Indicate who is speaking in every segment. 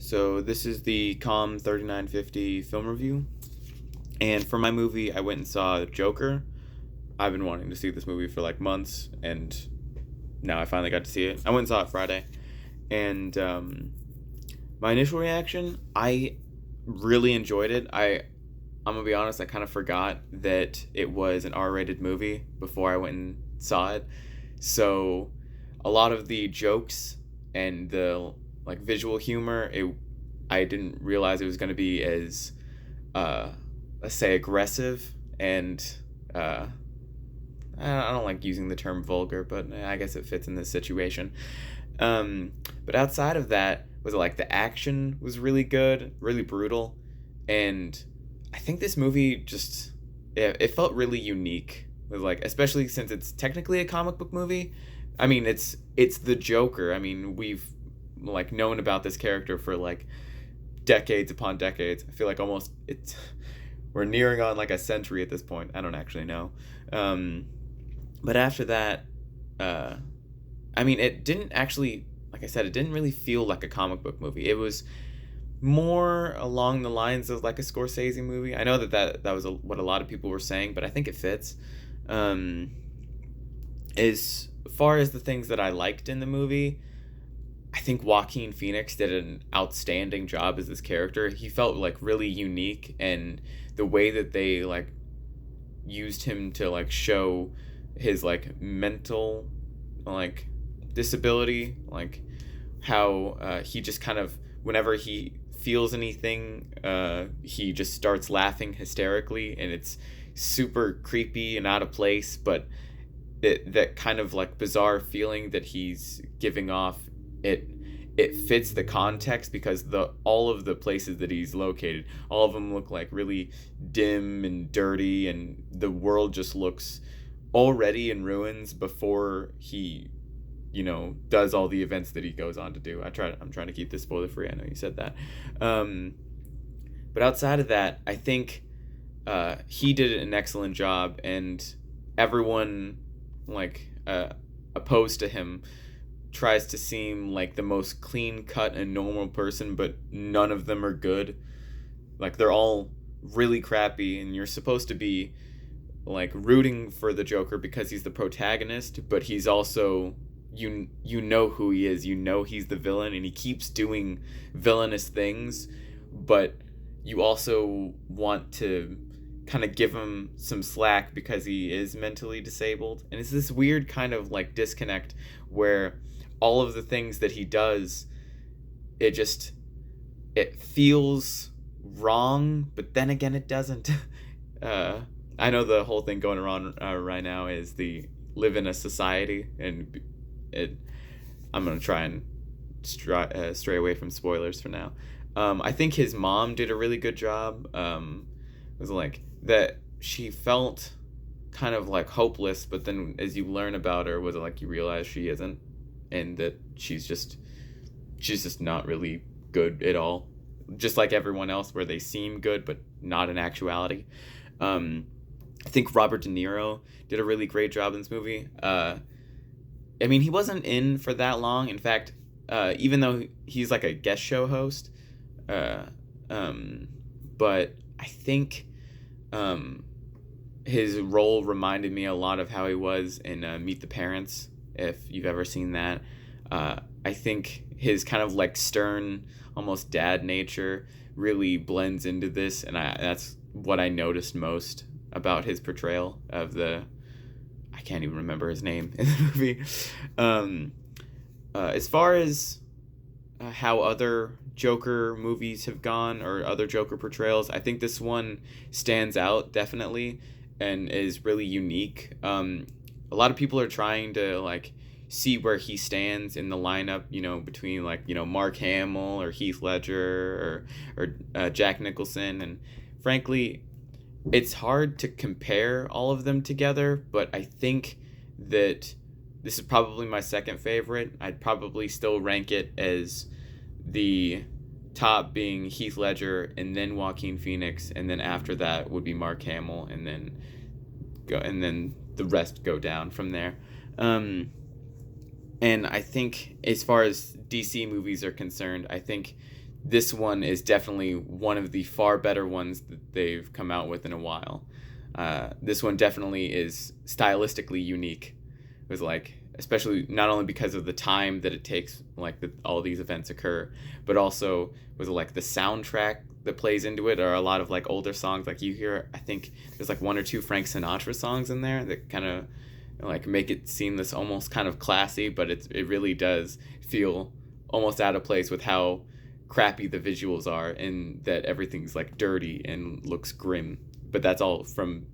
Speaker 1: So this is the Comm 3950 film review. And for my movie, I went and saw Joker. I've been wanting to see this movie for like months, and now I finally got to see it. I went and saw it Friday. And my initial reaction, I really enjoyed it. I'm gonna be honest, I kind of forgot that it was an R-rated movie before I went and saw it. So a lot of the jokes and the like visual humor, I didn't realize it was gonna be as uh, let's say aggressive and uh, I don't like using the term vulgar, but I guess it fits in this situation. But outside of that, was it like the action was really good, really brutal, and I think this movie just it felt really unique. With like, especially since it's technically a comic book movie. I mean, it's the Joker. I mean, we've like known about this character for like decades upon decades. I feel like almost it's we're nearing on like a century at this point. I don't actually know. Um, but after that, uh, I mean, it didn't actually, like I said, it didn't really feel like a comic book movie. It was more along the lines of like a Scorsese movie. I know that was what a lot of people were saying, but I think it fits. Um, as far as the things that I liked in the movie, I think Joaquin Phoenix did an outstanding job as this character. He felt like really unique, and the way that they like used him to like show his like mental like disability, like how he just kind of whenever he feels anything, he just starts laughing hysterically, and it's super creepy and out of place, but that kind of like bizarre feeling that he's giving off, it it fits the context because the all of the places that he's located, all of them look like really dim and dirty, and the world just looks already in ruins before he does all the events that he goes on to do. I'm trying to keep this spoiler free. I know you said that. um, but outside of that, I think he did an excellent job, and everyone like opposed to him tries to seem like the most clean cut and normal person, but none of them are good. Like they're all really crappy, and you're supposed to be like rooting for the Joker because he's the protagonist, but he's also you know who he is. You know he's the villain, and he keeps doing villainous things, but you also want to kind of give him some slack because he is mentally disabled. And it's this weird kind of like disconnect where all of the things that he does, it just it feels wrong, but then again it doesn't. uh I know the whole thing going around right now is the live in a society, and it I'm gonna try and stray away from spoilers for now. I think his mom did a really good job. It was like that she felt kind of like hopeless, but then as you learn about her, was it like you realize she isn't, and that she's just not really good at all, just like everyone else, where they seem good but not in actuality. Um, I think Robert De Niro did a really great job in this movie. I mean, he wasn't in for that long. In fact, even though he's like a guest show host, uh, um, but I think his role reminded me a lot of how he was in Meet the Parents, if you've ever seen that. I think his kind of like stern, almost dad nature really blends into this, and that's what I noticed most about his portrayal of the. I can't even remember his name in the movie. Um, as far as how other Joker movies have gone, or other Joker portrayals, I think this one stands out definitely and is really unique. A lot of people are trying to like see where he stands in the lineup, between like Mark Hamill or Heath Ledger or Jack Nicholson, and frankly, it's hard to compare all of them together. But I think that this is probably my second favorite. I'd probably still rank it as the top being Heath Ledger, and then Joaquin Phoenix, and then after that would be Mark Hamill, and then the rest go down from there. Um, and I think as far as DC movies are concerned, I think this one is definitely one of the far better ones that they've come out with in a while. This one definitely is stylistically unique. It was like, especially not only because of the time that it takes, like all these events occur, but also with like the soundtrack that plays into it are a lot of like older songs. Like you hear, I think there's like one or two Frank Sinatra songs in there that kind of like make it seem this almost kind of classy, but it really does feel almost out of place with how crappy the visuals are, and that everything's like dirty and looks grim. But that's all from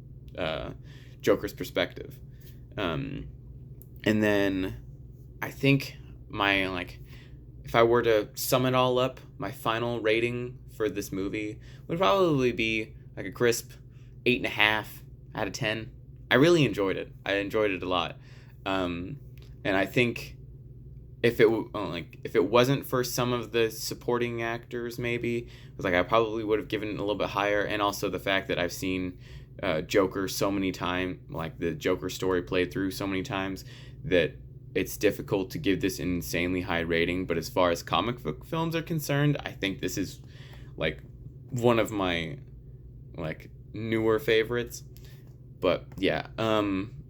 Speaker 1: Joker's perspective. And then I think my like, if I were to sum it all up, my final rating for this movie would probably be like a crisp 8.5 out of 10. I really enjoyed it. I enjoyed it a lot. And I think if it wasn't for some of the supporting actors, maybe it was like I probably would have given it a little bit higher, and also the fact that I've seen Joker so many times, like the Joker story played through so many times, that it's difficult to give this an insanely high rating. But as far as comic book films are concerned, I think this is like one of my like newer favorites. But yeah,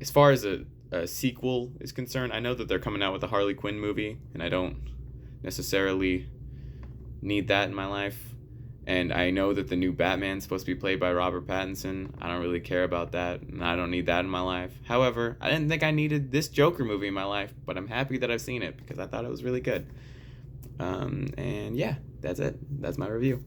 Speaker 1: as far as a sequel is concerned, I know that they're coming out with a Harley Quinn movie, and I don't necessarily need that in my life. And I know that the new Batman's supposed to be played by Robert Pattinson. I don't really care about that, and I don't need that in my life. However, I didn't think I needed this Joker movie in my life, but I'm happy that I've seen it because I thought it was really good. And yeah, that's it. That's my review.